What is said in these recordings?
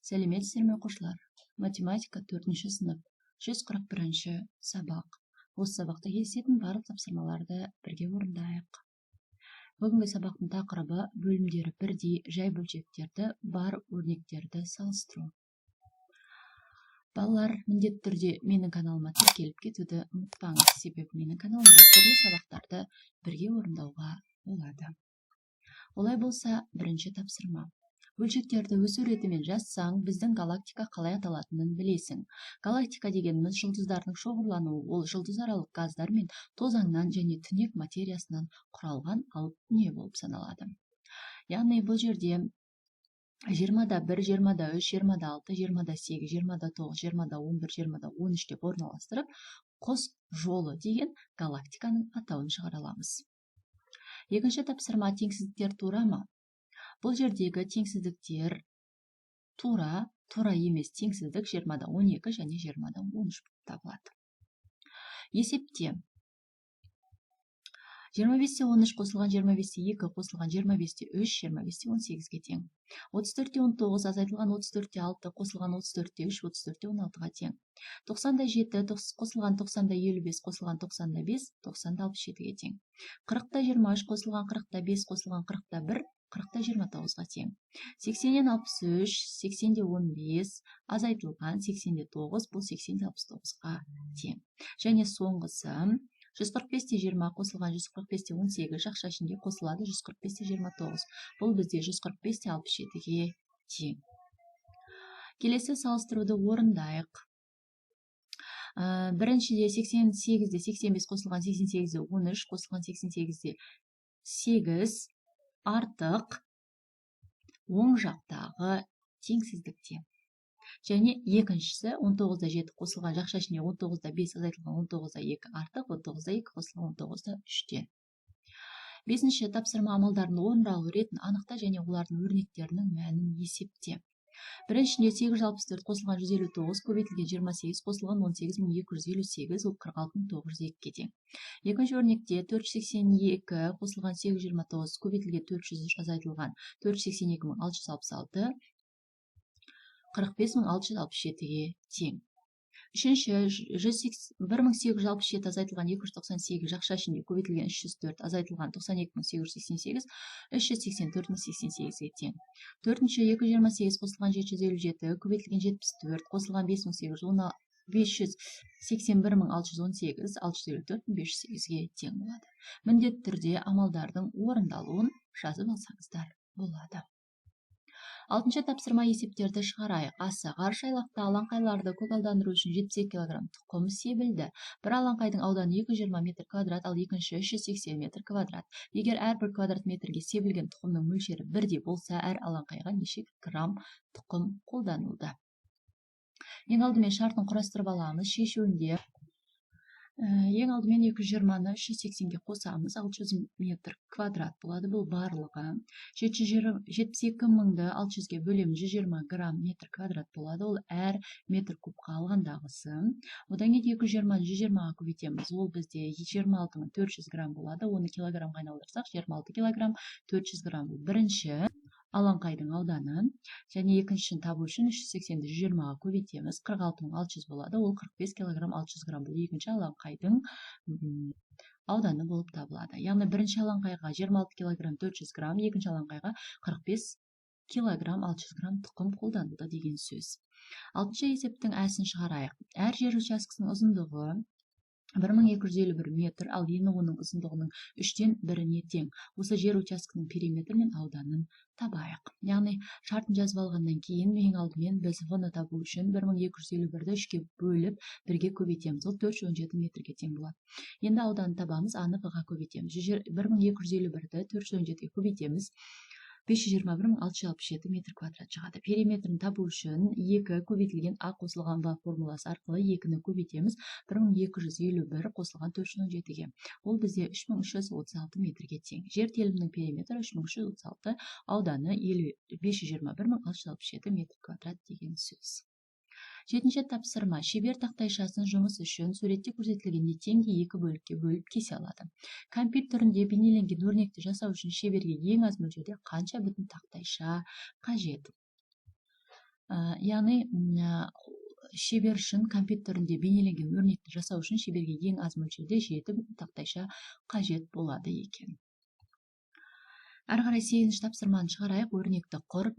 Сәлеметсіздер ме оқушылар? Математика 4-ші сынып 141-ші сабақ. Осы сабақта кездесетін барлық тапсырмаларды бірге орындайық. Бүгінгі сабақтың тақырыбы бөлімдері бірдей жай бөлшектерді бар өрнектерді салыстыру. Балалар, міндетті түрде менің каналыма тіркеліп кетуді ұмытпаңыз, себебі менің каналымда түрлі сабақтарды бірге орындауға болады. Олай болса, бірінші тапсырма. Бөлшектерді өсу ретімен жазсаң, біздің галактика қалай аталатынын білесің. Галактика дегеніміз жұлдыздардың шоғырлануы, ол жұлдызаралық газдар мен тозаңнан және түнек материясынан құралған алып дүние болып саналады. Яғни бұл жерде 20-да 1, 20-да 3, 20-да 6, 20-да 8, 20-да 9, 20-да 11, 20-да 13 деп орналастырып, қос жолы деген галактиканың атауын шығара аламыз. Екінші тапсырма, теңсіздіктер тура ма? Бұл жердегі теңсіздіктер тура емес теңсіздік 20-да 12 және 20-да 13 болып табылады. Есепте 25-те 13 қосылған 25-те 2 қосылған 25-те 3, 25-те 18-ге тең. 34-те 19 азайтылған 34-те 6 қосылған 34-те 3, 34-те 16-ға тең. 90-да 7 қосылған 90-да 55 қосылған 90-да 5, 90-да 67-ге тең. 40-та 23 қосылған 40-та 5 қосылған 40-та 1, 40-та 29-ға тең. 80-ден 63, 80-де 15 азайтылған 80-де 9, бұл 80-де 69-ға тең. Және соңғысы 145-те 20 қосылған 145-те 18 жақша ішінде қосылады 145-те 29. Бұл бізде 145-те 67-ге тең. Келесі салыстыруды орындайық. Біріншіде 88-де 85 қосылған 88-де 13 қосылған 88-де 8 артық оң жақтағы теңсіздікте. Және екіншісі 19-да 7 қосылған жақша ішінде 19-да 5 азайтылған 19-да 2 артық 19-да 2 қосылған 19-да 3-те. Бесінші тапсырма амалдарын орындалу ретін анықта және олардың өрнектерінің мәнін есепте. Біріншінде 864 қосылған 159 көбейтілген 28 қосылған 18258 ол 46902-ге тең. Екінші өрнекте 482 қосылған 829 көбейтілген 403 азайтылған 482666 45667-ге тең. Үшінші 1867 азайтылған 298 жақша ішінде көбейтілген 304 азайтылған 92888 384088-ге тең. Төртінші 228 қосылған 757 көбейтілген 74 қосылған 5810 581.618 654.508-ге тең болады. Міндетті түрде амалдардың орындалуын жазып алсаңыздар болады. Алтыншы тапсырма есептерді шығарайық. Аса ғарыш айлақта алаңқайларды көгалдандыру үшін 72 кг тұқым себілді. Бір алаңқайдың ауданы 220 метр квадрат, ал екінші 380 метр квадрат. Егер әрбір квадрат метрге себілген тұқымның мөлшері бірдей болса, әр алаңқайға неше грамм тұқым қолданылды? Ең алдымен шартын құрастырып аламыз. Шешуінде ең алдымен 220-ны 380-ге қосамыз, 600 метр квадрат болады, бұл барлығы. 72.600-ге бөлеміз 120 грамм метр квадрат болады, ол әр метр кубқа алғандағысы. Одан кейін 220-ны 120-ға көбейтеміз, ол бізде 26.400 грамм болады, оны килограммға айналдырсақ 26 килограмм 400 грамм. Бірінші алаңқайдың ауданы, және екіншісін табу үшін 380-ді 120-ға көбейтеміз, 46.600 болады, ол 45 килограмм 600 грамм. Бұл екінші алаңқайдың ауданы болып табылады. Яғни бірінші алаңқайға 26 килограмм 400 грамм, екінші алаңқайға 45 килограмм 600 грамм тұқым қолданылды деген сөз. Алтыншы есептің әсін шығарайық. Әр жер учаскесінің ұзындығы 1251 метр, ал ені оның ұзындығының 3-тен 1-не тең. Осы жер учаскесінің периметрі мен ауданын табайық. Яғни шартын жазып алғаннан кейін ең алдымен біз ғаны табу үшін 1251-ді 3-ке бөліп 1-ге көбейтеміз. Ол 417 метрге тең болады. Енді ауданын табамыз, аны ғаға көбейтеміз. 1251-ді 417-ге көбейтеміз. 521.667 метр квадрат шығады. Периметрін табу үшін 2 көбейтілген А қосылған Б формуласы арқылы 2-ні көбейтеміз. 1251 қосылған 417-ге. Ол бізде 3336 метрге тең. Жер телімінің периметрі 3336, ауданы 521.667 метр квадрат деген сөз. Жетінші тапсырма. Шебер тақтайшасын жұмыс үшін суретте көрсетілгенде теңге 2 бөлікке бөліп кесе алады. Компьютерінде бейнеленген өрнекті жасау үшін шеберге ең аз мөлшерде қанша бүтін тақтайша қажет? яғни шебер үшін компьютерінде бейнеленген өрнекті жасау үшін шеберге ең аз мөлшерде 7 тақтайша қажет болады екен. Әрі қарай 8-ші тапсырманы шығарайық. Өрнекті құр,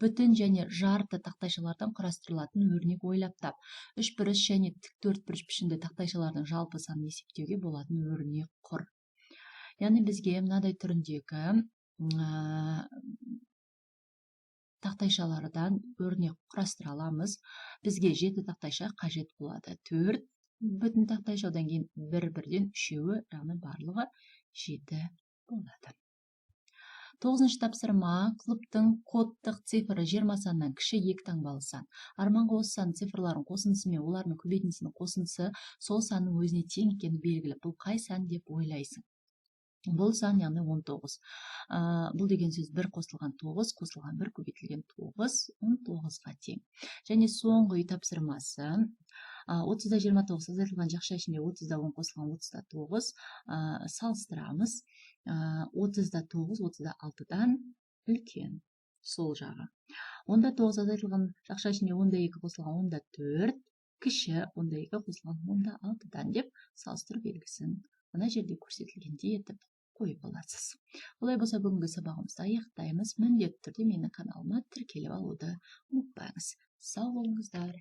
бүтін және жарты тақтайшалардан құрастырылатын өрнек ойлап тап. 3 бұрыш және тік 4 бұрыш пішінді тақтайшалардың жалпы санын есептеуге болатын өрнек құр. Яғни бізге мынадай түріндегі тақтайшалардан өрнек құрастыра аламыз. Бізге 7 тақтайша қажет болады. 4 бүтін тақтайша, одан кейін 1-1-ден 3-еуі, яғни барлығы 7 болады. 9-ші тапсырма. Клубтың кодтық цифры 20 санынан кіші 2 таңбалы сан. Арманға осы сан цифрларын қосындысы мен олардың көбейтіндісінің қосындысы сол санның өзіне тең екені белгілі. Бұл қай сан деп ойлайсың? Бұл сан, яғни 19. Бұл деген сөз 1 қосылған 9, қосылған 1 көбейтілген 9, 19-ға тең. Және соңғы үй тапсырмасы. 30-да 29 азайтылған жақша ішінде 30-да 10 қосылған 30-да 9 салыстырамыз. 30-да 9, 30-да 6-дан үлкен. Сол жағы. 10-да 9 азайтылған жақша ішінде 10-да 2 қосылған 10-да 4, кіші 10-да 2 қосылған 10-да 6-дан деп салыстыру белгісін мына жерде көрсетілгендей етіп қойып аласыз. Олай болса бүгінгі сабағымызды аяқтаймыз. Міндетті түрде менің каналыма тіркеліп алуды ұмытпаңыз. Сау болыңыздар.